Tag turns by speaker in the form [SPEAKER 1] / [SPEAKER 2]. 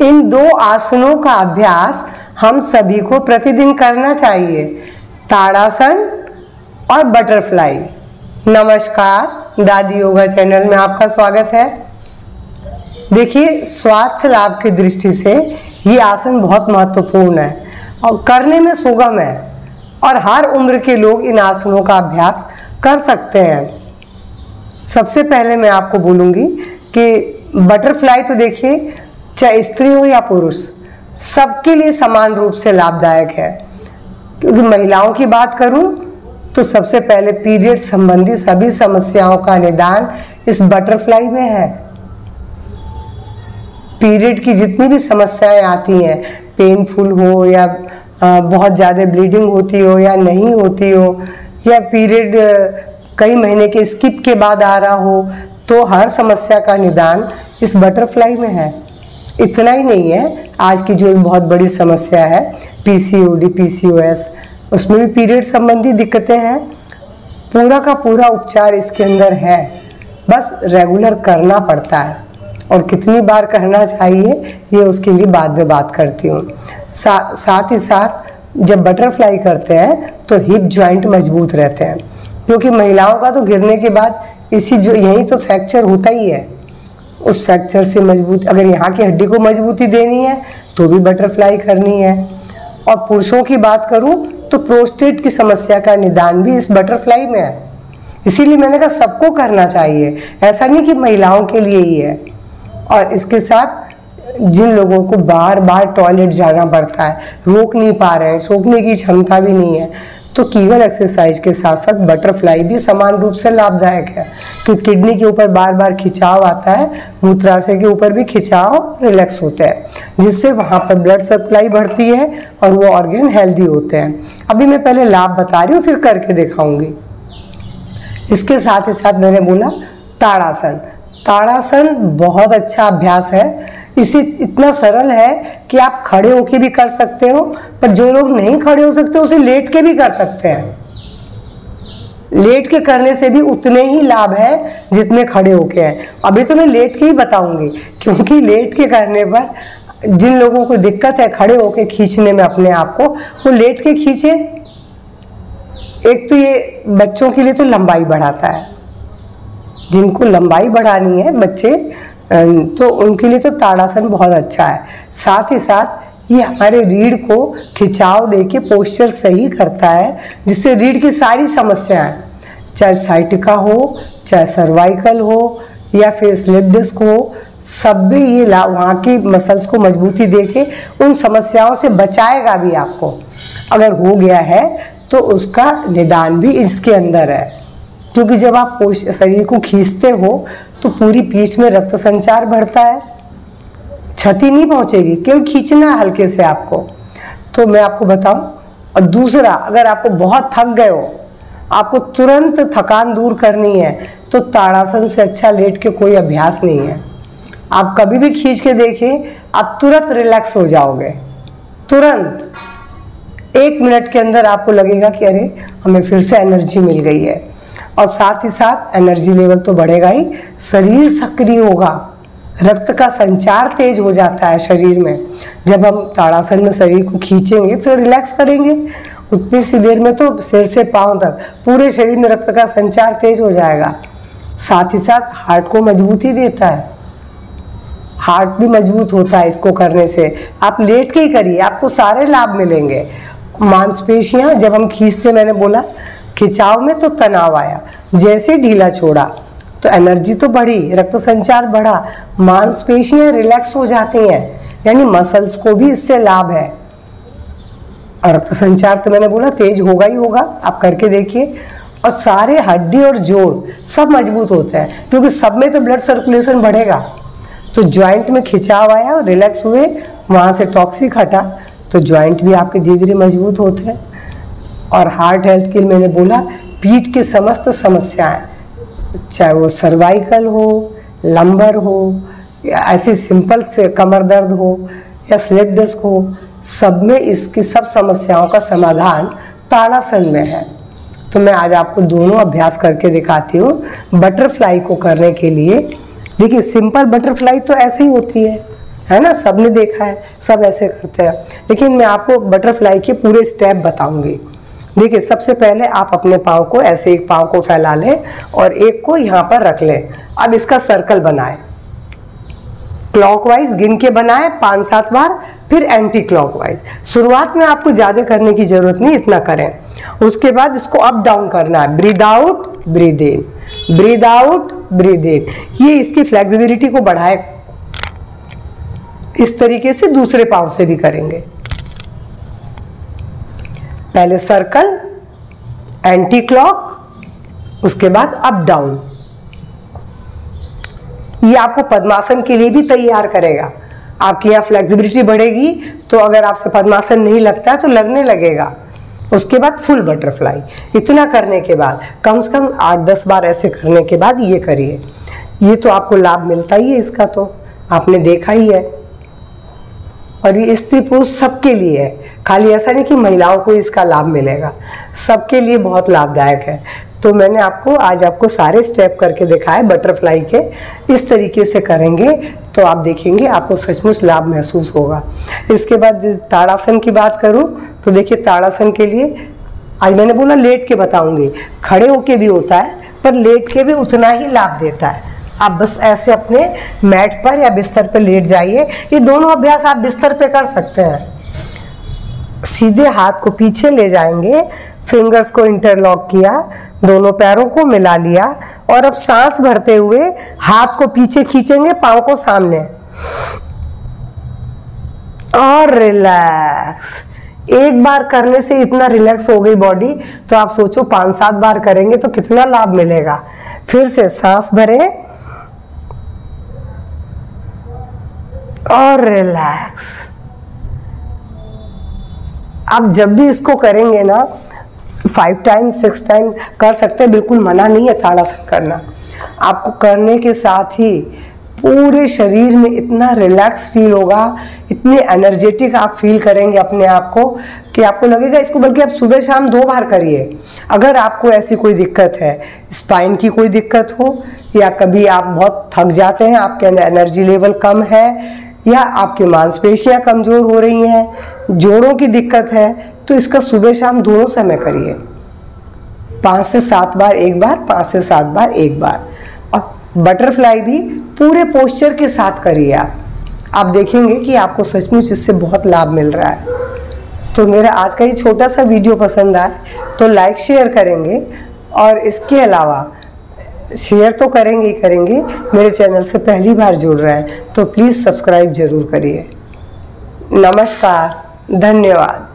[SPEAKER 1] इन दो आसनों का अभ्यास हम सभी को प्रतिदिन करना चाहिए, ताड़ासन और बटरफ्लाई। नमस्कार, दादी योगा चैनल में आपका स्वागत है। देखिए, स्वास्थ्य लाभ की दृष्टि से ये आसन बहुत महत्वपूर्ण है और करने में सुगम है और हर उम्र के लोग इन आसनों का अभ्यास कर सकते हैं। सबसे पहले मैं आपको बोलूँगी कि बटरफ्लाई तो देखिए, चाहे स्त्री हो या पुरुष, सबके लिए समान रूप से लाभदायक है। क्योंकि महिलाओं की बात करूं तो सबसे पहले पीरियड संबंधी सभी समस्याओं का निदान इस बटरफ्लाई में है। पीरियड की जितनी भी समस्याएं आती हैं, पेनफुल हो या बहुत ज़्यादा ब्लीडिंग होती हो या नहीं होती हो, या पीरियड कई महीने के स्किप के बाद आ रहा हो, तो हर समस्या का निदान इस बटरफ्लाई में है। इतना ही नहीं है, आज की जो बहुत बड़ी समस्या है पीसीओडी, पीसीओएस, उसमें भी पीरियड संबंधी दिक्कतें हैं। पूरा का पूरा उपचार इसके अंदर है, बस रेगुलर करना पड़ता है। और कितनी बार करना चाहिए ये उसके लिए बाद में बात करती हूँ। साथ ही साथ जब बटरफ्लाई करते हैं तो हिप जॉइंट मजबूत रहते हैं, क्योंकि महिलाओं का तो गिरने के बाद यही तो फ्रैक्चर होता ही है। उस फ्रैक्चर से मजबूत, अगर यहाँ की हड्डी को मजबूती देनी है तो भी बटरफ्लाई करनी है। और पुरुषों की बात करूँ तो प्रोस्टेट की समस्या का निदान भी इस बटरफ्लाई में है। इसीलिए मैंने कहा सबको करना चाहिए, ऐसा नहीं कि महिलाओं के लिए ही है। और इसके साथ जिन लोगों को बार बार टॉयलेट जाना पड़ता है, रोक नहीं पा रहे हैं, सोखने की क्षमता भी नहीं है, तो कीगल एक्सरसाइज के साथ साथ बटरफ्लाई भी समान रूप से लाभदायक है। क्योंकि किडनी के ऊपर बार बार खिंचाव आता है, मूत्राशय के ऊपर भी खिंचाव रिलैक्स होते हैं, जिससे वहाँ पर ब्लड सप्लाई बढ़ती है और वो ऑर्गन हेल्दी होते हैं। अभी मैं पहले लाभ बता रही हूँ, फिर करके दिखाऊंगी। इसके साथ ही साथ मैंने बोला ताड़ासन। ताड़ासन बहुत अच्छा अभ्यास है। इसे इतना सरल है कि आप खड़े होके भी कर सकते हो, पर जो लोग नहीं खड़े हो सकते उसे लेट के भी कर सकते हैं। लेट के करने से भी उतने ही लाभ है जितने खड़े होके हैं। अभी तो मैं लेट के ही बताऊंगी, क्योंकि लेट के करने पर जिन लोगों को दिक्कत है खड़े होके खींचने में अपने आप को, वो लेट के खींचे। एक तो ये बच्चों के लिए तो लंबाई बढ़ाता है, जिनको लंबाई बढ़ानी है बच्चे, तो उनके लिए तो ताड़ासन बहुत अच्छा है। साथ ही साथ ये हमारे रीढ़ को खिंचाव देके पोस्चर सही करता है, जिससे रीढ़ की सारी समस्याएं, चाहे साइटिका हो, चाहे सर्वाइकल हो या फिर स्लिप डिस्क हो, सब में ये वहाँ की मसल्स को मजबूती देके उन समस्याओं से बचाएगा भी आपको। अगर हो गया है तो उसका निदान भी इसके अंदर है। क्योंकि जब आप शरीर को खींचते हो तो पूरी पीठ में रक्त संचार बढ़ता है, क्षति नहीं पहुंचेगी, केवल खींचना है हल्के से आपको। तो मैं आपको बताऊं। और दूसरा, अगर आपको बहुत थक गए हो, आपको तुरंत थकान दूर करनी है, तो ताड़ासन से अच्छा लेट के कोई अभ्यास नहीं है। आप कभी भी खींच के देखिए, आप तुरंत रिलैक्स हो जाओगे। तुरंत 1 मिनट के अंदर आपको लगेगा कि अरे हमें फिर से एनर्जी मिल गई है। और साथ ही साथ एनर्जी लेवल तो बढ़ेगा ही, शरीर सक्रिय होगा, रक्त का संचार तेज हो जाता है शरीर में। जब हम ताड़ासन में शरीर को खींचेंगे फिर रिलैक्स करेंगे, उतनी सी देर में तो सिर से पांव तक पूरे शरीर में रक्त का संचार तेज हो जाएगा। साथ ही साथ हार्ट को मजबूती देता है, हार्ट भी मजबूत होता है इसको करने से। आप लेट के ही करिए, आपको सारे लाभ मिलेंगे। मांसपेशियां जब हम खींचते, मैंने बोला खिंचाव में तो तनाव आया, जैसे ढीला छोड़ा तो एनर्जी तो बढ़ी, रक्त संचार बढ़ा, मांसपेशियां रिलैक्स हो जाती हैं, यानी मसल्स को भी इससे लाभ है। और रक्त संचार तो मैंने बोला तेज होगा ही होगा, आप करके देखिए। और सारे हड्डी और जोड़ सब मजबूत होते हैं, क्योंकि सब में तो ब्लड सर्कुलेशन बढ़ेगा। तो ज्वाइंट में खिंचाव आया, रिलैक्स हुए, वहाँ से टॉक्सिक हटा, तो ज्वाइंट भी आपके धीरे धीरे मजबूत होते हैं। और हार्ट हेल्थ के लिए मैंने बोला पीठ की समस्त समस्याएं, चाहे वो सर्वाइकल हो, लंबर हो, या ऐसी सिंपल से कमर दर्द हो या स्लिप डिस्क हो, सब में इसकी सब समस्याओं का समाधान ताड़ासन में है। तो मैं आज आपको दोनों अभ्यास करके दिखाती हूँ। बटरफ्लाई को करने के लिए देखिए, सिंपल बटरफ्लाई तो ऐसे ही होती है, है ना, सबने देखा है, सब ऐसे करते हैं। लेकिन मैं आपको बटरफ्लाई के पूरे स्टेप बताऊंगी। देखिए, सबसे पहले आप अपने पाँव को ऐसे, एक पाँव को फैला लें और एक को यहाँ पर रख लें। अब इसका सर्कल बनाएं, क्लॉकवाइज गिन के बनाएं 5-7 बार, फिर एंटी क्लॉकवाइज। शुरुआत में आपको ज़्यादा करने की जरूरत नहीं, इतना करें। उसके बाद इसको अप डाउन करना है, breathe out breathe in, breathe out breathe in. ये इसकी फ्लेक्सिबिलिटी को बढ़ाए। इस तरीके से दूसरे पाँव से भी करेंगे। पहले सर्कल, एंटी क्लॉक, उसके बाद अप डाउन। ये आपको पद्मासन के लिए भी तैयार करेगा। आपकी यहाँ फ्लेक्सिबिलिटी बढ़ेगी, तो अगर आपसे पद्मासन नहीं लगता है तो लगने लगेगा। उसके बाद फुल बटरफ्लाई। इतना करने के बाद कम से कम 8-10 बार ऐसे करने के बाद ये करिए। ये तो आपको लाभ मिलता ही है, इसका तो आपने देखा ही है। और ये स्त्री पुरुष सबके लिए है, खाली ऐसा नहीं कि महिलाओं को इसका लाभ मिलेगा, सबके लिए बहुत लाभदायक है। तो मैंने आज आपको सारे स्टेप करके दिखाए बटरफ्लाई के। इस तरीके से करेंगे तो आप देखेंगे आपको सचमुच लाभ महसूस होगा। इसके बाद जिस ताड़ासन की बात करूं तो देखिए, ताड़ासन के लिए आज मैंने बोला लेट के बताऊंगी, खड़े होके भी होता है, पर लेट के भी उतना ही लाभ देता है। आप बस ऐसे अपने मैट पर या बिस्तर पर लेट जाइए। ये दोनों अभ्यास आप बिस्तर पे कर सकते हैं। सीधे हाथ को पीछे ले जाएंगे, फिंगर्स को इंटरलॉक किया, दोनों पैरों को मिला लिया और अब सांस भरते हुए हाथ को पीछे खींचेंगे, पाँव को सामने और रिलैक्स। एक बार करने से इतना रिलैक्स हो गई बॉडी, तो आप सोचो 5-7 बार करेंगे तो कितना लाभ मिलेगा। फिर से सांस भरें और रिलैक्स। आप जब भी इसको करेंगे ना 5 टाइम 6 टाइम कर सकते हैं, बिल्कुल मना नहीं है ताड़ासन करना। आपको करने के साथ ही पूरे शरीर में इतना रिलैक्स फील होगा, इतने एनर्जेटिक आप फील करेंगे अपने आप को कि आपको लगेगा इसको। बल्कि आप सुबह शाम 2 बार करिए। अगर आपको ऐसी कोई दिक्कत है, स्पाइन की कोई दिक्कत हो, या कभी आप बहुत थक जाते हैं, आपके अंदर एनर्जी लेवल कम है, या आपकी मांसपेशियां कमजोर हो रही हैं, जोड़ों की दिक्कत है, तो इसका सुबह शाम दोनों समय करिए। 5 से 7 बार एक बार, 5 से 7 बार एक बार। और बटरफ्लाई भी पूरे पोस्चर के साथ करिए। आप देखेंगे कि आपको सचमुच इससे बहुत लाभ मिल रहा है। तो मेरा आज का ये छोटा सा वीडियो पसंद आए तो लाइक शेयर करेंगे, और इसके अलावा शेयर तो करेंगे ही करेंगे। मेरे चैनल से पहली बार जुड़ रहे हैं तो प्लीज़ सब्सक्राइब जरूर करिए। नमस्कार, धन्यवाद।